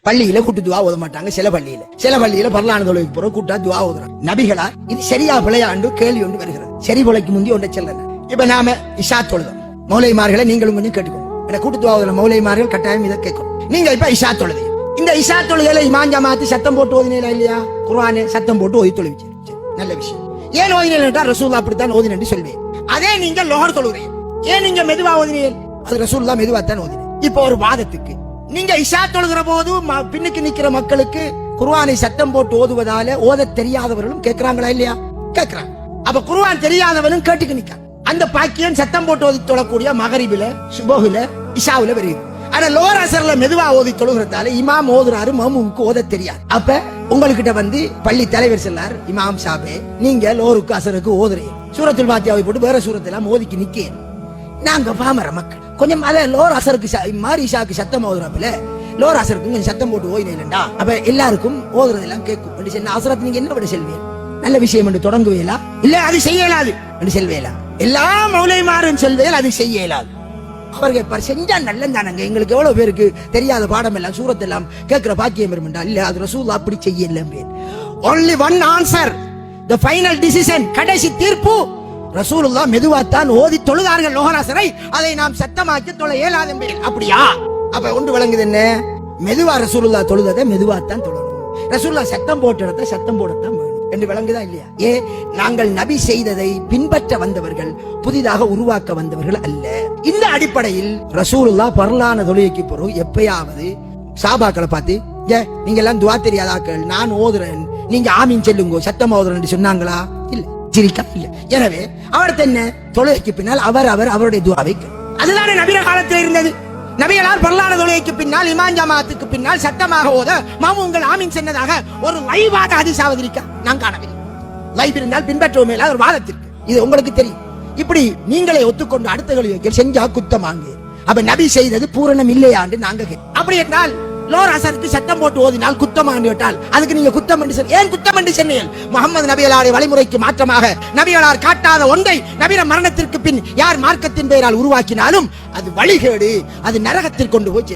பள்ளியில கூட்டு துவா ஓத மாட்டாங்க. சில பள்ளியில பரலான தொழுகைக்கு போற கூட்டா துவா ஓதுறாங்க. நபிகளா இது சரியா பிழையாண்டு கேள்வி ஒன்று வருகிறது. சரி பிழைக்கு முந்தி ஒன்றை செல்ல. இப்ப நாம இஷா தொழுதோம். மௌலைமார்களை நீங்களும் கொஞ்சம் கேட்டுக்கோங்க. கூட்டு துவா ஓதுற மௌலைமார்கள் கட்டாயம் இதை கேட்கணும். நீங்க இப்ப இஷா தொழுது, இந்த இஷா தொழுகையில இமாம் ஜமாத்து சத்தம் போட்டு ஓதினீங்களா இல்லையா? குர்ஆனை சத்தம் போட்டு ஓதி தொழுவிச்சு, நல்ல விஷயம். ஏன் ஓதினீங்க? ரசூலுல்லாஹ் அப்படித்தான் ஓதினு சொல்வேன். அதே நீங்க லோஹர் தொழுகிறீங்க, ஏன் நீங்க மெதுவா ஓதினீங்க? அது ரசூலுல்லாஹ் மெதுவா தான் ஓதினீங்க. இப்போ ஒரு வாதத்துக்கு நீங்க இஷா தொழுகிற போது பின்னுக்கு நிக்கிற மக்களுக்கு குர்ஆனை சத்தம் போட்டு ஓதுவதால ஓத தெரியாதவர்களும் கேட்கிறாங்களா இல்லையா? கேட்கிறாங்க. அப்ப குர்ஆன் தெரியாதவனும் கேட்டுக்கு நிக்க அந்த பாக்கியம் சத்தம் போட்டு ஓதி தொழக்கூடிய மகரிபில, சுபஹுல, இஷாவுல வருது. ஆனா லோர் அசர்ல மெதுவா ஓதி தொழுகிறதால இமாம் ஓதுறாரு, மாமுக்கு ஓத தெரியாது. அப்ப உங்ககிட்ட வந்து பள்ளி தலைவர் சொல்லார், இமாம் சாபே நீங்க லோருக்கு அசருக்கு ஓதுறீங்க, சூரத்துல் ஃபாத்திஹாவை போட்டு வேற சூரத்தெல்லாம் ஓதிக்கு நிக்க. நாங்க பாமர மக்கள் கொஞ்சம் அத லோர் அசருக்கு மாரி இஷாக்கு சத்தம் ஓதுறாப்புல லோர் அசருக்கு கொஞ்சம் சத்தம் போட்டு ஓதினேன்டா, அப்ப எல்லாருக்கும் ஓதுறதெல்லாம் கேட்கும். அசரத் நீங்க என்ன பண்ண செல்வீங்க? நல்ல விஷயம் என்று தொடங்குவேலா? இல்ல அது செய்யலாது என்று செல்வேலா? எல்லா மௌலைமாரும் செல்வேல் அது செய்ய இயலாது. அவர்கள் செஞ்சா நல்லதானங்க. எங்களுக்கு எவ்வளவு பேருக்கு தெரியாத பாடம் எல்லாம் சூரத்தெல்லாம் கேட்கிற பாக்கியம் இருந்தா இல்ல, அது ரசூலுல்லாஹ் அப்படி செய்யல. only one answer, the final decision, கடைசி தீர்ப்பு. ரசூலுல்லாஹ் மெதுவாத்தான் ஓதி தொழுதார்கள் லோஹராசரை, அதை நாம் சத்தமாக்கி தொழ இயலாது. அப்படியா? அப்ப ஒன்று விளங்குது என்ன? மெதுவா ரசூலுல்லாஹ் தொழுததை மெதுவாத்தான் தொழணும். ரசூலுல்லாஹ் சத்தம் போட்ட இடத்தை சத்தம் போடத்தான் வேணும் என்று விளங்குதா இல்லையா? நாங்கள் நபி செய்ததை பின்பற்ற வந்தவர்கள், புதிதாக உருவாக்க வந்தவர்கள் அல்ல. இந்த அடிப்படையில் ரசூலுல்லாஹ் பரலான தொழுகைக்கு பிறகு எப்பயாவது சாபாக்களை பார்த்து நீங்க எல்லாம் துவா தெரியாதாக்கள், நான் ஓதுறேன், நீங்க ஆமீன் செல்லுங்க, சத்தம் ஓதுறேன் சொன்னாங்களா? இல்ல, சிரிக்கா இல்ல. எனவே அவர் என்ன தொழுகைக்கு பின்னால் அவருடைய துவாவை, அதுதானே நபிய காலத்தில் இருந்தது. நபிகளார் பரலான தொழுகைக்கு பின்னால் இமாம் ஜமாத்துக்கு பின்னால் சத்தமாக ஓத மாமுங்கள் ஆமீன் சொன்னதாக ஒரு லைவாக ஹதீஸாவது இருக்கா? நான் காணவில்லை. லைவ் இருந்தால் பின்பற்றுவோம் மேல ஒரு வாதத்திற்கு, இது உங்களுக்கு தெரியும். இப்படி நீங்களே ஒத்துக்கொண்டு அடுத்த கேள்வி செஞ்சா குத்தமாங்க. அப்ப நபி செய்தது பூரணம் இல்லையாண்டு நாங்க அப்படி என்றால் லோர் அசருக்கு சத்தம் போட்டு ஓதினால் குத்தமாண்டு விட்டால் அதுக்கு நீங்க குத்தம் என்று ஏன் குத்தம் என்று சொன்னீர்கள்? முகமது நபிகளாருடைய வழிமுறைக்கு மாற்றமாக நபிகளார் காட்டாத ஒன்றை நபிர மரணத்திற்கு பின் யார் மார்க்கத்தின் பெயரால் உருவாக்கினாலும் அது வழிகேடு, அது நரகத்தில் கொண்டு போய்